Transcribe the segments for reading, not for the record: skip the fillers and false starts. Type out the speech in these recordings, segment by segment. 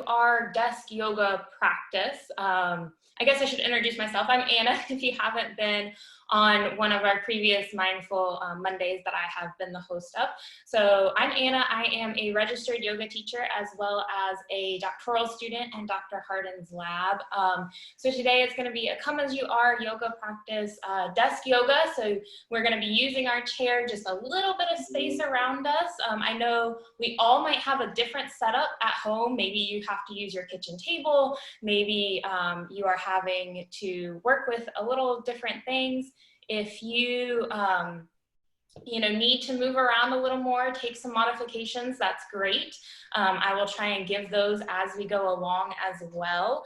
Our desk yoga practice. I guess I should introduce myself. I'm Anna, if you haven't been on one of our previous Mindful Mondays that I have been the host of. So I'm Anna. I am a registered yoga teacher as well as a doctoral student in Dr. Hardin's lab. So today it's going to be a come as you are yoga practice, desk yoga. So we're going to be using our chair, just a little bit of space around us. I know we all might have a different setup at home. Maybe you have to use your kitchen table. Maybe you are having to work with a little different things. If you need to move around a little more, take some modifications, that's great. I will try and give those as we go along as well.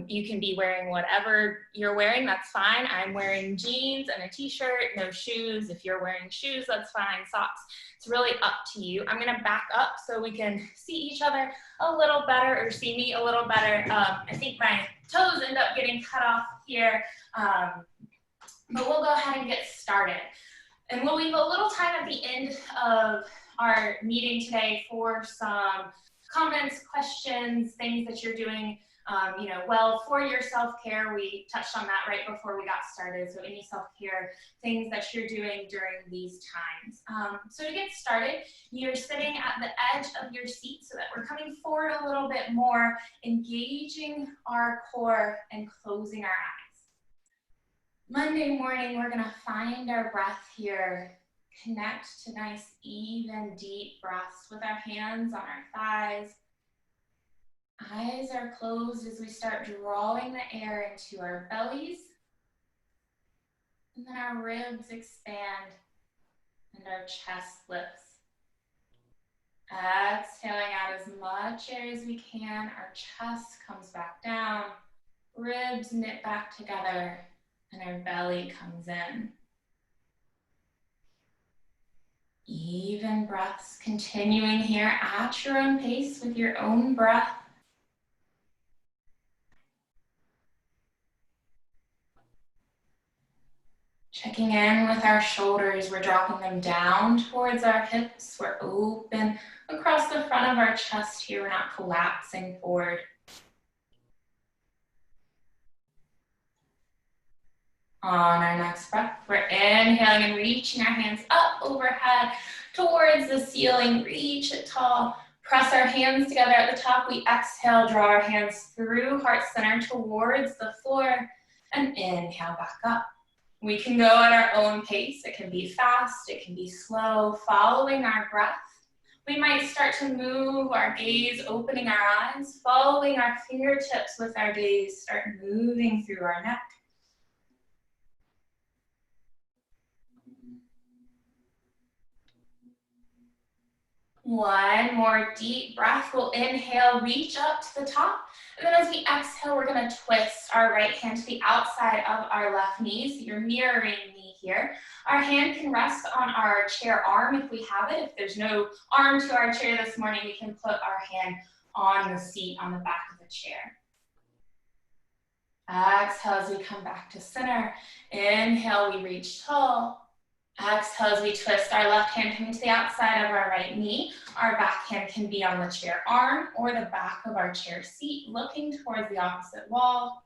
You can be wearing whatever you're wearing, that's fine. I'm wearing jeans and a t-shirt, no shoes. If you're wearing shoes, that's fine, socks. It's really up to you. I'm gonna back up so we can see each other a little better or see me a little better. I think my toes end up getting cut off here, but we'll go ahead and get started. And we'll leave a little time at the end of our meeting today for some comments, questions, things that you're doing well for your self-care. We touched on that right before we got started. So any self-care things that you're doing during these times. So to get started, you're sitting at the edge of your seat so that we're coming forward a little bit more, engaging our core and closing our eyes. Monday morning, we're gonna find our breath here. Connect to nice, even, deep breaths with our hands on our thighs. Eyes are closed as we start drawing the air into our bellies. And then our ribs expand and our chest lifts. Exhaling out as much air as we can. Our chest comes back down. Ribs knit back together. And our belly comes in. Even breaths continuing here at your own pace with your own breath. Checking in with our shoulders, we're dropping them down towards our hips. We're open across the front of our chest here. We're not collapsing forward. On our next breath, we're inhaling and reaching our hands up overhead towards the ceiling. Reach it tall. Press our hands together at the top. We exhale, draw our hands through heart center towards the floor and inhale back up. We can go at our own pace. It can be fast, it can be slow, following our breath. We might start to move our gaze, opening our eyes, following our fingertips with our gaze, start moving through our neck. One more deep breath. We'll inhale, reach up to the top. And then as we exhale, we're going to twist our right hand to the outside of our left knee. So you're mirroring me here. Our hand can rest on our chair arm if we have it. If there's no arm to our chair this morning, we can put our hand on the seat on the back of the chair. Exhale as we come back to center. Inhale, we reach tall. Exhale as we twist our left hand coming to the outside of our right knee. Our back hand can be on the chair arm or the back of our chair seat, looking towards the opposite wall.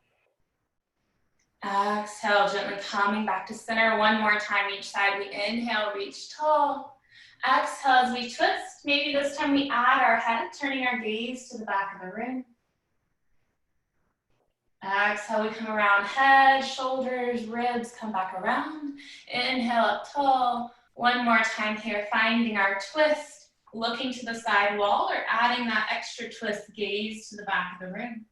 Exhale, gently coming back to center. One more time each side. We inhale, reach tall. Exhale as we twist. Maybe this time we add our head, turning our gaze to the back of the room. Exhale, we come around head, shoulders, ribs, come back around. Inhale up tall. One more time here, finding our twist, looking to the side wall or adding that extra twist, gaze to the back of the room.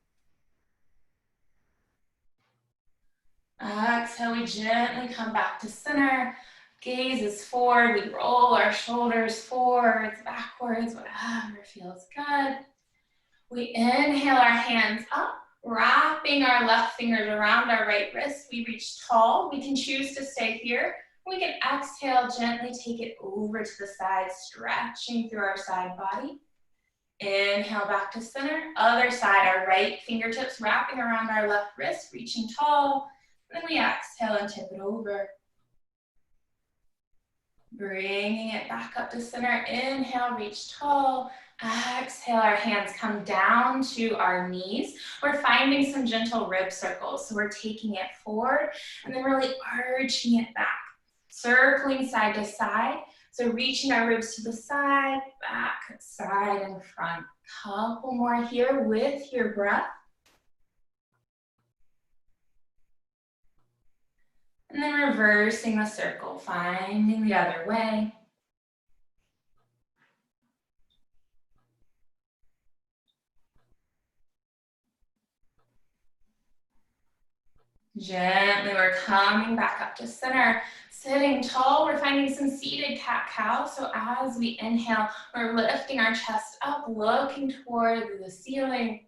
Exhale, we gently come back to center. Gaze is forward. We roll our shoulders forwards, backwards, whatever feels good. We inhale our hands up. Wrapping our left fingers around our right wrist, we reach tall. We can choose to stay here. We can exhale, gently take it over to the side, stretching through our side body. Inhale back to center. Other side, our right fingertips wrapping around our left wrist, reaching tall. Then we exhale and tip it over. Bringing it back up to center. Inhale, reach tall. Exhale, our hands come down to our knees. We're finding some gentle rib circles. So we're taking it forward and then really arching it back, circling side to side. So reaching our ribs to the side, back, side, and front. Couple more here with your breath. And then reversing the circle, finding the other way. Gently, we're coming back up to center. Sitting tall, we're finding some seated cat-cow. So as we inhale, we're lifting our chest up, looking toward the ceiling.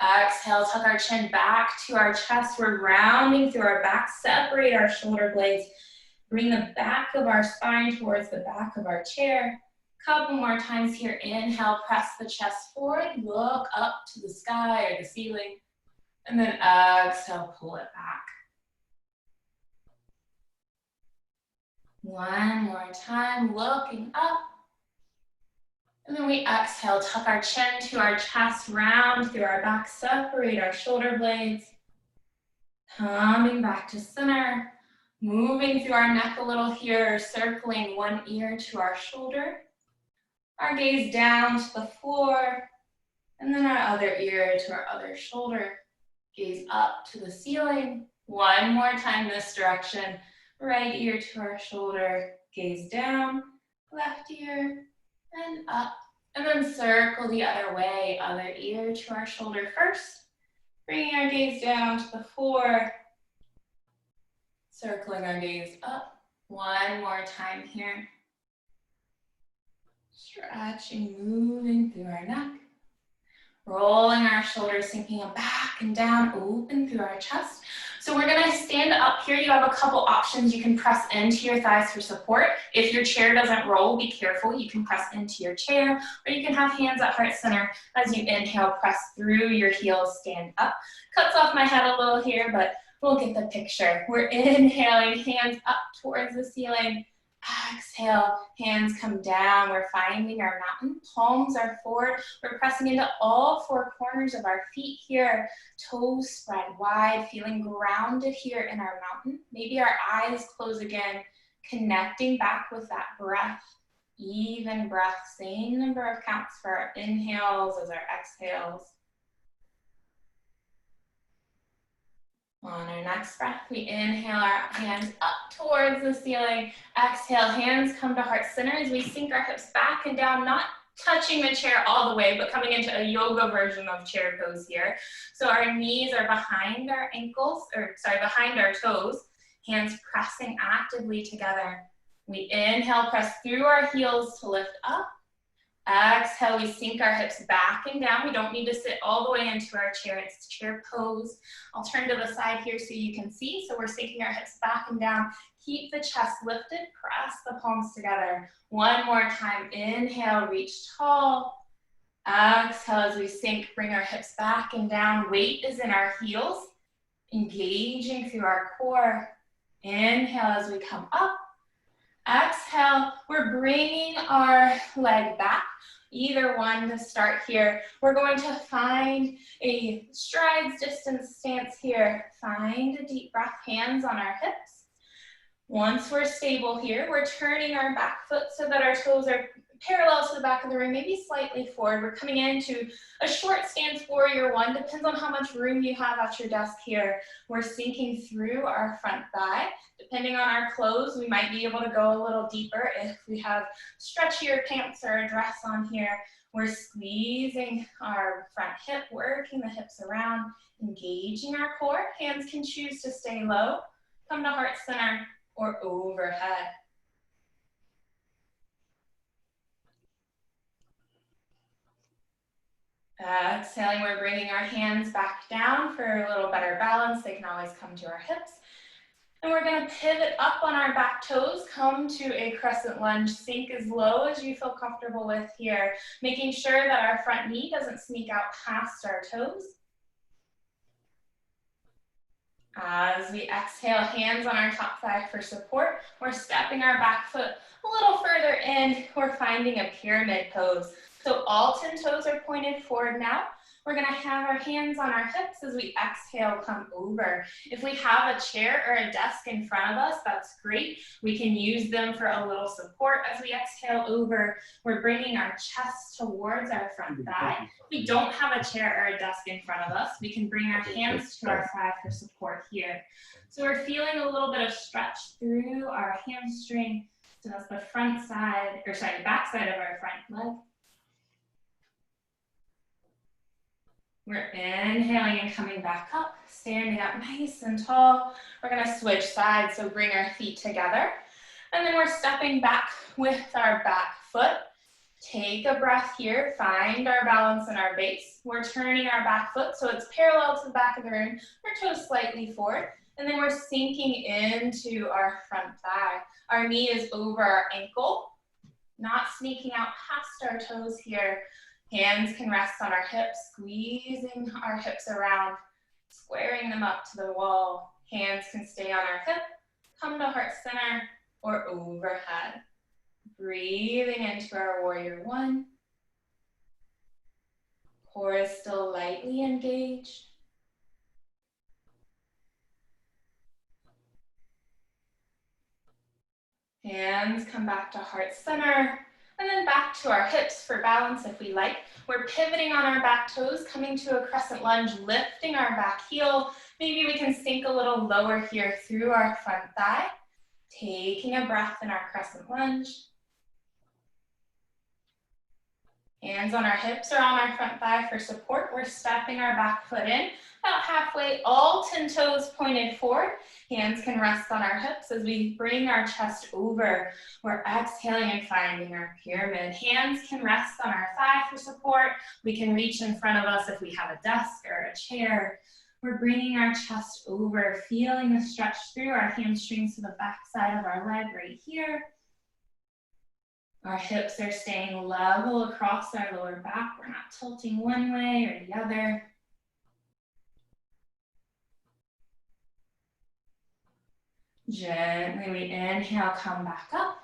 Exhale, tuck our chin back to our chest. We're rounding through our back, separate our shoulder blades. Bring the back of our spine towards the back of our chair. Couple more times here. Inhale, press the chest forward, look up to the sky or the ceiling. And then exhale, pull it back. One more time, looking up. And then we exhale, tuck our chin to our chest, round through our back, separate our shoulder blades. Coming back to center, moving through our neck a little here, circling one ear to our shoulder. Our gaze down to the floor, and then our other ear to our other shoulder. Gaze up to the ceiling. One more time this direction. Right ear to our shoulder. Gaze down. Left ear and up. And then circle the other way. Other ear to our shoulder first. Bringing our gaze down to the floor. Circling our gaze up. One more time here. Stretching, moving through our neck. Rolling our shoulders, sinking them back and down, open through our chest. So we're gonna stand up here. You have a couple options. You can press into your thighs for support. If your chair doesn't roll, be careful. You can press into your chair, or you can have hands at heart center. As you inhale, press through your heels, stand up. Cuts off my head a little here, but we'll get the picture. We're inhaling, hands up towards the ceiling. Exhale, hands come down. We're finding our mountain. Palms are forward. We're pressing into all four corners of our feet here. Toes spread wide, feeling grounded here in our mountain. Maybe our eyes close again, connecting back with that breath. Even breath, same number of counts for our inhales as our exhales. On our next breath, we inhale our hands up towards the ceiling. Exhale, hands come to heart center as we sink our hips back and down, not touching the chair all the way, but coming into a yoga version of chair pose here. So our knees are behind our ankles, behind our toes, hands pressing actively together. We inhale, press through our heels to lift up. Exhale, we sink our hips back and down. We don't need to sit all the way into our chair. It's chair pose. I'll turn to the side here so you can see. So we're sinking our hips back and down. Keep the chest lifted. Press the palms together. One more time. Inhale, reach tall. Exhale, as we sink, bring our hips back and down. Weight is in our heels. Engaging through our core. Inhale as we come up. Exhale, we're bringing our leg back, either one to start here. We're going to find a strides distance stance here. Find a deep breath, hands on our hips. Once we're stable here, we're turning our back foot so that our toes are parallel to the back of the room, maybe slightly forward. We're coming into a short stance warrior one. Depends on how much room you have at your desk here. We're sinking through our front thigh. Depending on our clothes, we might be able to go a little deeper. If we have stretchier pants or a dress on here, we're squeezing our front hip, working the hips around, engaging our core. Hands can choose to stay low, come to heart center, or overhead. Exhaling, we're bringing our hands back down for a little better balance. They can always come to our hips. And we're going to pivot up on our back toes, come to a crescent lunge, sink as low as you feel comfortable with here, making sure that our front knee doesn't sneak out past our toes. As we exhale, hands on our top thigh for support, we're stepping our back foot a little further in. We're finding a pyramid pose. So all 10 toes are pointed forward now. We're gonna have our hands on our hips as we exhale, come over. If we have a chair or a desk in front of us, that's great. We can use them for a little support as we exhale over. We're bringing our chest towards our front thigh. If we don't have a chair or a desk in front of us, we can bring our hands to our thigh for support here. So we're feeling a little bit of stretch through our hamstring. So that's the front side, or sorry, the back side of our front leg. We're inhaling and coming back up, standing up nice and tall. We're gonna switch sides, so bring our feet together. And then we're stepping back with our back foot. Take a breath here, find our balance in our base. We're turning our back foot so it's parallel to the back of the room. Our toes slightly forward. And then we're sinking into our front thigh. Our knee is over our ankle, not sneaking out past our toes here. Hands can rest on our hips, squeezing our hips around, squaring them up to the wall. Hands can stay on our hip, come to heart center, or overhead. Breathing into our warrior one. Core is still lightly engaged. Hands come back to heart center, and then back to our hips for balance if we like. We're pivoting on our back toes, coming to a crescent lunge, lifting our back heel. Maybe we can sink a little lower here through our front thigh. Taking a breath in our crescent lunge. Hands on our hips or on our front thigh for support. We're stepping our back foot in, about halfway, all 10 toes pointed forward. Hands can rest on our hips as we bring our chest over. We're exhaling and finding our pyramid. Hands can rest on our thigh for support. We can reach in front of us if we have a desk or a chair. We're bringing our chest over, feeling the stretch through our hamstrings to the back side of our leg right here. Our hips are staying level across our lower back. We're not tilting one way or the other. Gently we inhale, come back up.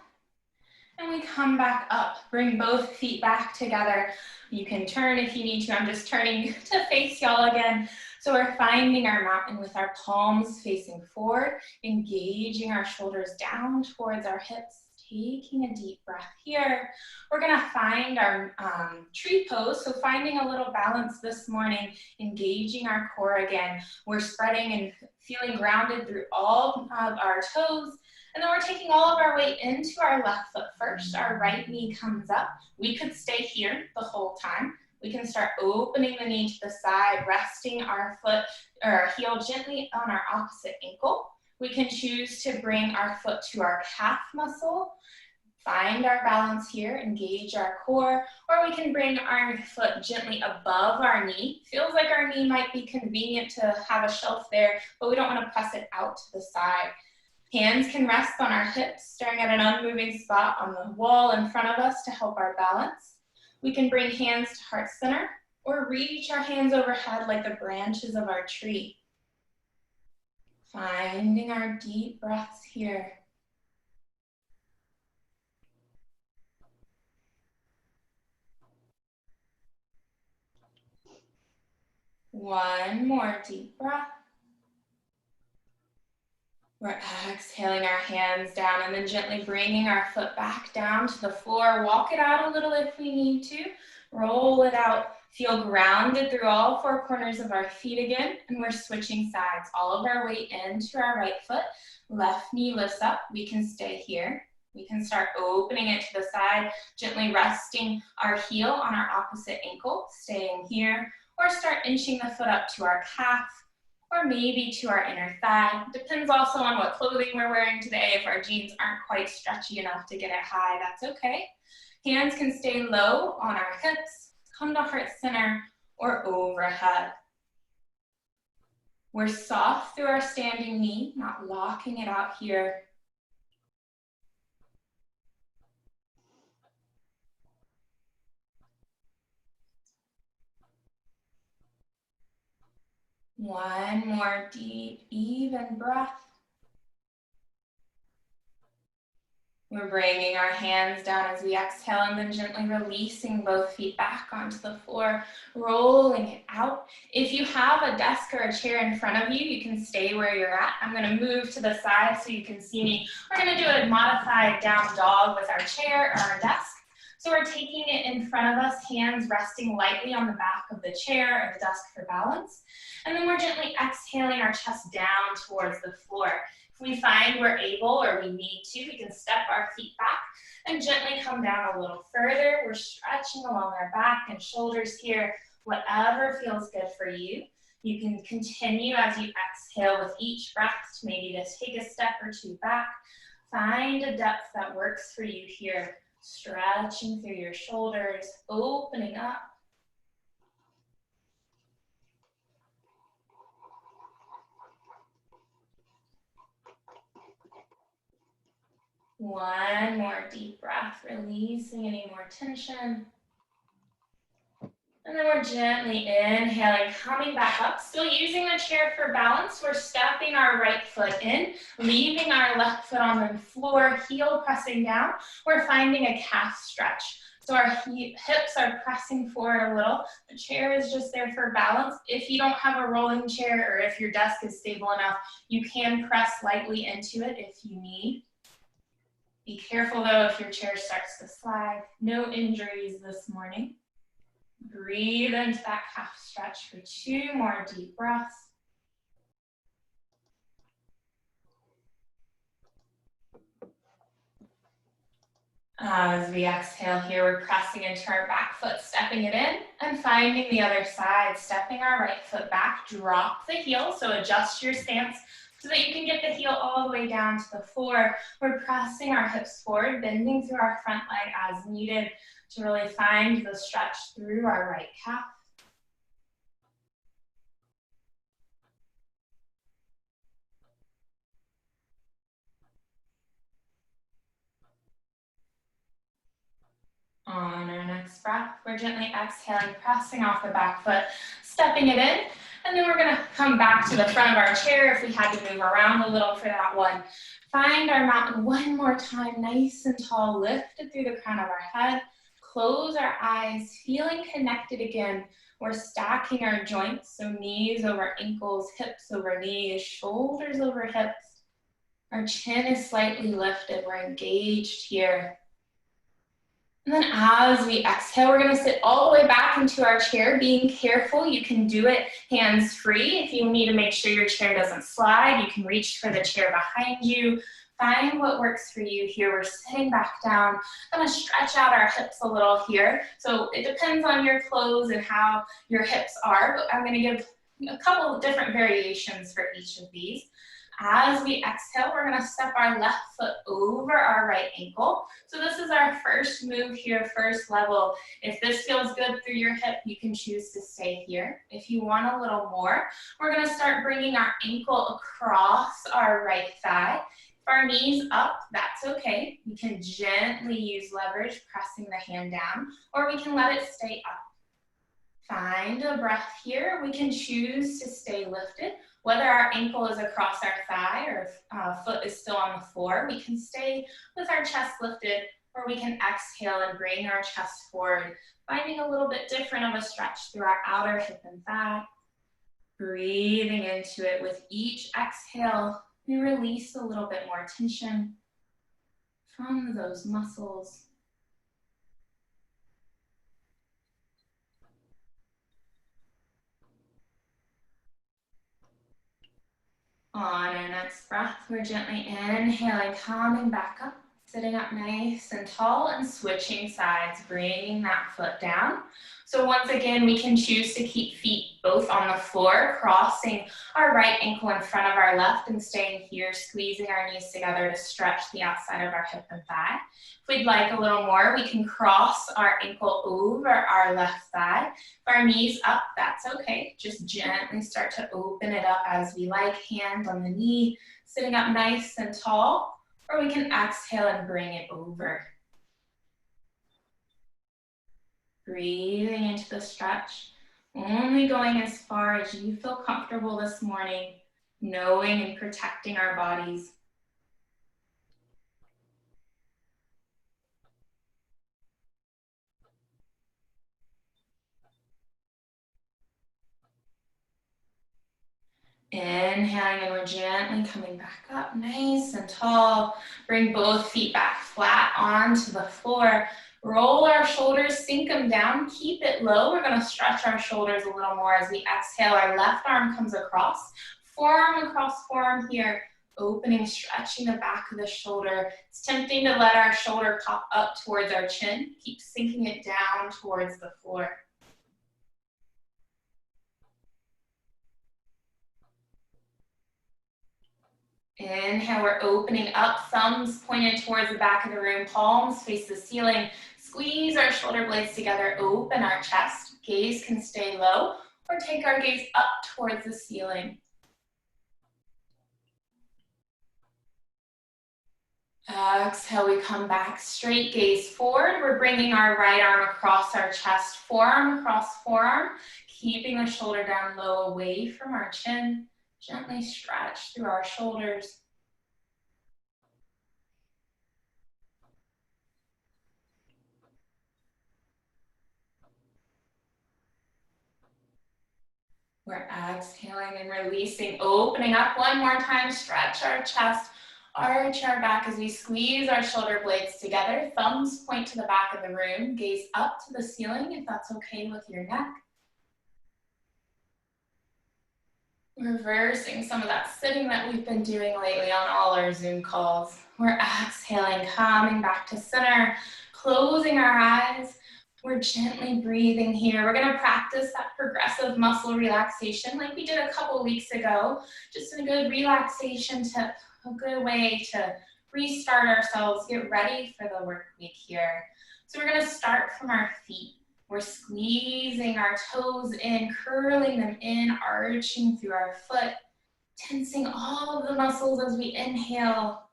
And we come back up. Bring both feet back together. You can turn if you need to. I'm just turning to face y'all again. So we're finding our mountain with our palms facing forward, engaging our shoulders down towards our hips. Taking a deep breath here. We're gonna find our tree pose. So finding a little balance this morning, engaging our core again. We're spreading and feeling grounded through all of our toes. And then we're taking all of our weight into our left foot first. Our right knee comes up. We could stay here the whole time. We can start opening the knee to the side, resting our foot or our heel gently on our opposite ankle. We can choose to bring our foot to our calf muscle, find our balance here, engage our core, or we can bring our foot gently above our knee. Feels like our knee might be convenient to have a shelf there, but we don't want to press it out to the side. Hands can rest on our hips, staring at an unmoving spot on the wall in front of us to help our balance. We can bring hands to heart center, or reach our hands overhead like the branches of our tree. Finding our deep breaths here. One more deep breath. We're exhaling our hands down and then gently bringing our foot back down to the floor. Walk it out a little if we need to. Roll it out. Feel grounded through all four corners of our feet again. And we're switching sides. All of our weight into our right foot. Left knee lifts up. We can stay here. We can start opening it to the side, gently resting our heel on our opposite ankle, staying here, or start inching the foot up to our calf, or maybe to our inner thigh. Depends also on what clothing we're wearing today. If our jeans aren't quite stretchy enough to get it high, that's okay. Hands can stay low on our hips, come to heart center, or overhead. We're soft through our standing knee, not locking it out here. One more deep, even breath. We're bringing our hands down as we exhale and then gently releasing both feet back onto the floor, rolling it out. If you have a desk or a chair in front of you, you can stay where you're at. I'm going to move to the side so you can see me. We're going to do a modified down dog with our chair or our desk. So we're taking it in front of us, hands resting lightly on the back of the chair or the desk for balance. And then we're gently exhaling our chest down towards the floor. If we find we're able or we need to, we can step our feet back and gently come down a little further. We're stretching along our back and shoulders here, whatever feels good for you. You can continue as you exhale with each breath to maybe just take a step or two back. Find a depth that works for you here. Stretching through your shoulders, opening up. One more deep breath, releasing any more tension. And then we're gently inhaling, coming back up. Still using the chair for balance. We're stepping our right foot in, leaving our left foot on the floor, heel pressing down. We're finding a calf stretch. So our hips are pressing forward a little. The chair is just there for balance. If you don't have a rolling chair or if your desk is stable enough, you can press lightly into it if you need. Be careful though if your chair starts to slide. No injuries this morning. Breathe into that calf stretch for 2 more deep breaths. As we exhale here, we're pressing into our back foot, stepping it in and finding the other side, stepping our right foot back, drop the heel, so adjust your stance so that you can get the heel all the way down to the floor. We're pressing our hips forward, bending through our front leg as needed to really find the stretch through our right calf. On our next breath, we're gently exhaling, pressing off the back foot, stepping it in, and then we're gonna come back to the front of our chair if we had to move around a little for that one. Find our mountain one more time, nice and tall, lifted through the crown of our head, close our eyes, feeling connected again. We're stacking our joints, so knees over ankles, hips over knees, shoulders over hips. Our chin is slightly lifted, we're engaged here. And then as we exhale, we're gonna sit all the way back into our chair, being careful. You can do it hands-free. If you need to make sure your chair doesn't slide, you can reach for the chair behind you. Find what works for you here. We're sitting back down. I'm gonna stretch out our hips a little here. So it depends on your clothes and how your hips are, but I'm gonna give a couple of different variations for each of these. As we exhale, we're gonna step our left foot over our right ankle. So this is our first move here, first level. If this feels good through your hip, you can choose to stay here. If you want a little more, we're gonna start bringing our ankle across our right thigh. If our knee's up, that's okay. We can gently use leverage, pressing the hand down, or we can let it stay up. Find a breath here. We can choose to stay lifted. Whether our ankle is across our thigh or foot is still on the floor, we can stay with our chest lifted, or we can exhale and bring our chest forward, finding a little bit different of a stretch through our outer hip and thigh. Breathing into it with each exhale, we release a little bit more tension from those muscles. On our next breath, we're gently inhaling, coming back up, sitting up nice and tall and switching sides, bringing that foot down. So once again, we can choose to keep feet both on the floor, crossing our right ankle in front of our left and staying here, squeezing our knees together to stretch the outside of our hip and thigh. If we'd like a little more, we can cross our ankle over our left thigh. If our knees up, that's okay. Just gently start to open it up as we like, hand on the knee, sitting up nice and tall, or we can exhale and bring it over. Breathing into the stretch, only going as far as you feel comfortable this morning, knowing and protecting our bodies. Inhaling, and we're gently coming back up, nice and tall. Bring both feet back flat onto the floor. Roll our shoulders, sink them down, keep it low. We're gonna stretch our shoulders a little more as we exhale. Our left arm comes across, forearm across forearm here, opening, stretching the back of the shoulder. It's tempting to let our shoulder pop up towards our chin. Keep sinking it down towards the floor. Inhale, we're opening up, thumbs pointed towards the back of the room, palms face the ceiling. Squeeze our shoulder blades together, open our chest. Gaze can stay low or take our gaze up towards the ceiling. Exhale, we come back, straight gaze forward. We're bringing our right arm across our chest, forearm across forearm, keeping the shoulder down low away from our chin. Gently stretch through our shoulders. We're exhaling and releasing, opening up one more time, stretch our chest, arch our back as we squeeze our shoulder blades together. Thumbs point to the back of the room, gaze up to the ceiling if that's okay with your neck. Reversing some of that sitting that we've been doing lately on all our Zoom calls. We're exhaling, coming back to center, closing our eyes. We're gently breathing here. We're gonna practice that progressive muscle relaxation like we did a couple weeks ago. Just a good relaxation tip, a good way to restart ourselves, get ready for the work week here. So we're gonna start from our feet. We're squeezing our toes in, curling them in, arching through our foot, tensing all of the muscles as we inhale.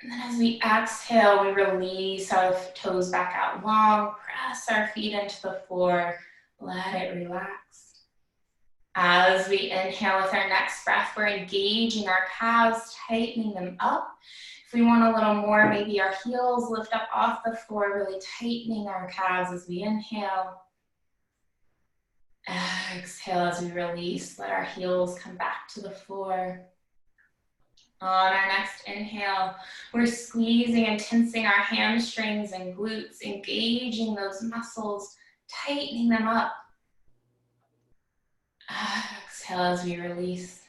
And then as we exhale, we release our toes back out long, press our feet into the floor, let it relax. As we inhale with our next breath, we're engaging our calves, tightening them up. If we want a little more, maybe our heels lift up off the floor, really tightening our calves as we inhale. Exhale as we release, let our heels come back to the floor. On our next inhale, we're squeezing and tensing our hamstrings and glutes, engaging those muscles, tightening them up. Exhale as we release.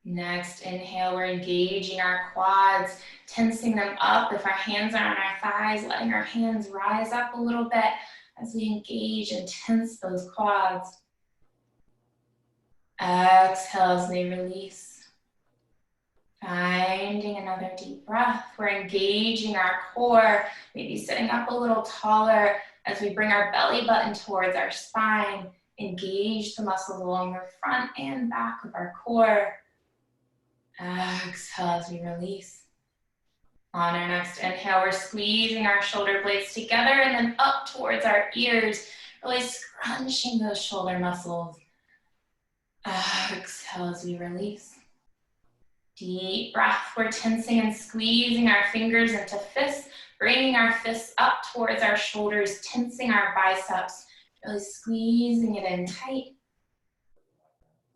Next inhale, we're engaging our quads, tensing them up. If our hands are on our thighs, letting our hands rise up a little bit as we engage and tense those quads. Exhale as we release. Finding another deep breath. We're engaging our core, maybe sitting up a little taller as we bring our belly button towards our spine. Engage the muscles along the front and back of our core. Exhale as we release. On our next inhale, we're squeezing our shoulder blades together and then up towards our ears, really scrunching those shoulder muscles. Exhale as we release. Deep breath, we're tensing and squeezing our fingers into fists, bringing our fists up towards our shoulders, tensing our biceps, really squeezing it in tight.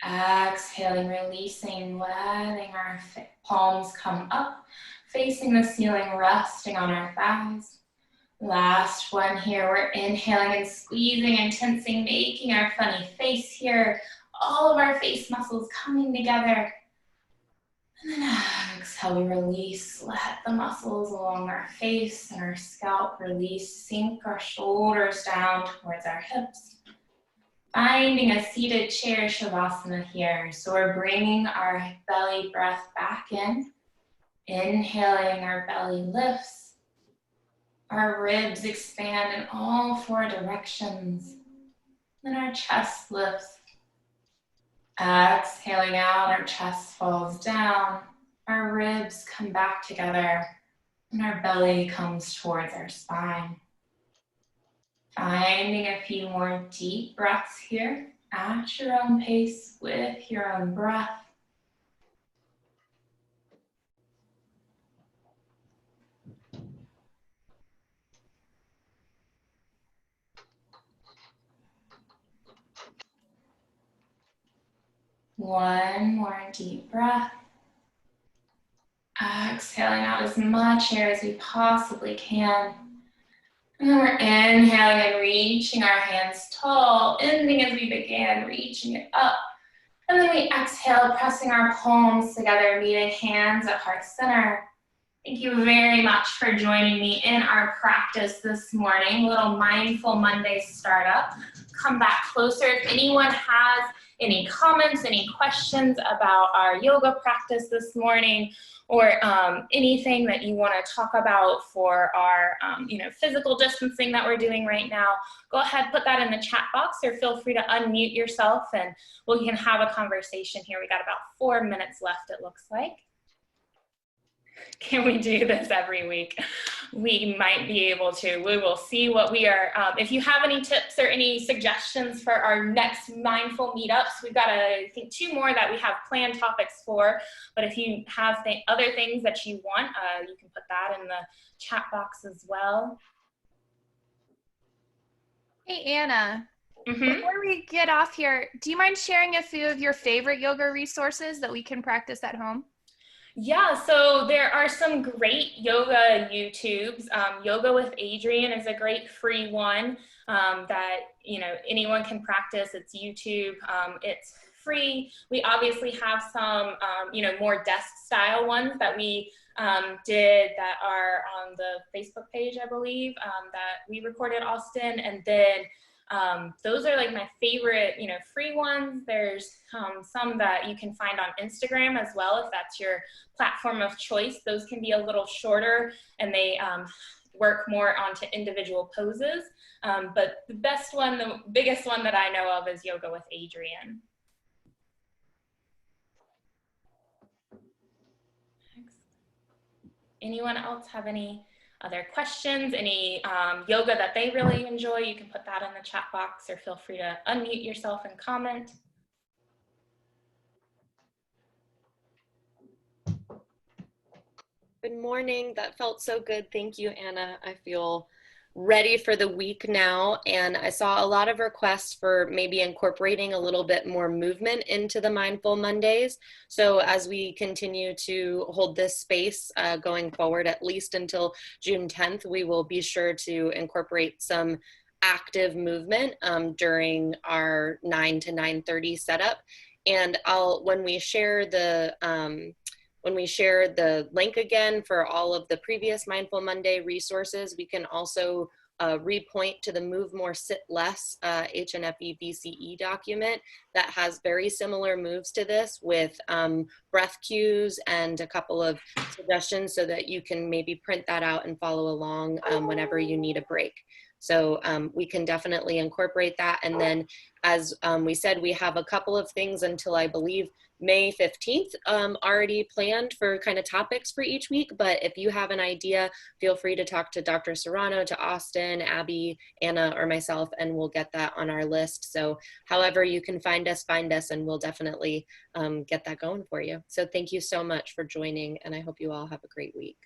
Exhaling, releasing, letting our palms come up, facing the ceiling, resting on our thighs. Last one here, we're inhaling and squeezing and tensing, making our funny face here. All of our face muscles coming together. And then exhale, we release, let the muscles along our face and our scalp release, sink our shoulders down towards our hips. Finding a seated chair shavasana here. So we're bringing our belly breath back in. Inhaling, our belly lifts. Our ribs expand in all four directions. Then our chest lifts. Exhaling out, our chest falls down. Our ribs come back together. And our belly comes towards our spine. Finding a few more deep breaths here at your own pace with your own breath. One more deep breath. Exhaling out as much air as we possibly can. And then we're inhaling and reaching our hands tall, ending as we began, reaching it up. And then we exhale, pressing our palms together, meeting hands at heart center. Thank you very much for joining me in our practice this morning. Little Mindful Monday startup. Come back closer. If anyone has any comments, any questions about our yoga practice this morning, or anything that you want to talk about for our physical distancing that we're doing right now, go ahead, put that in the chat box, or feel free to unmute yourself and we can have a conversation here. We got about 4 minutes left, it looks like. Can we do this every week? We might be able to. We will see what we are. If you have any tips or any suggestions for our next mindful meetups, we've got, I think, 2 more that we have planned topics for. But if you have other things that you want, you can put that in the chat box as well. Hey, Anna. Before we get off here, do you mind sharing a few of your favorite yoga resources that we can practice at home? Yeah, so there are some great yoga YouTubes. Yoga with Adriene is a great free one that anyone can practice. It's YouTube. It's free. We obviously have some more desk style ones that we did that are on the Facebook page, I believe, that we recorded Austin, and then those are like my favorite, free ones. There's some that you can find on Instagram as well, if that's your platform of choice. Those can be a little shorter and they work more onto individual poses. But the best one, the biggest one that I know of is Yoga with Adriene. Anyone else have any other questions, any yoga that they really enjoy? You can put that in the chat box or feel free to unmute yourself and comment. Good morning. That felt so good. Thank you, Anna. I feel ready for the week now. And I saw a lot of requests for maybe incorporating a little bit more movement into the Mindful Mondays. So as we continue to hold this space going forward, at least until June 10th, we will be sure to incorporate some active movement during our 9 to 9:30 setup. And when we share the link again for all of the previous Mindful Monday resources, we can also repoint to the Move More, Sit Less HNFE VCE document that has very similar moves to this with breath cues and a couple of suggestions so that you can maybe print that out and follow along whenever you need a break. So we can definitely incorporate that. And then as we said, we have a couple of things until I believe May 15th already planned for kind of topics for each week. But if you have an idea, feel free to talk to Dr. Serrano, to Austin, Abby, Anna, or myself, and we'll get that on our list. So however you can find us, and we'll definitely get that going for you. So thank you so much for joining, and I hope you all have a great week.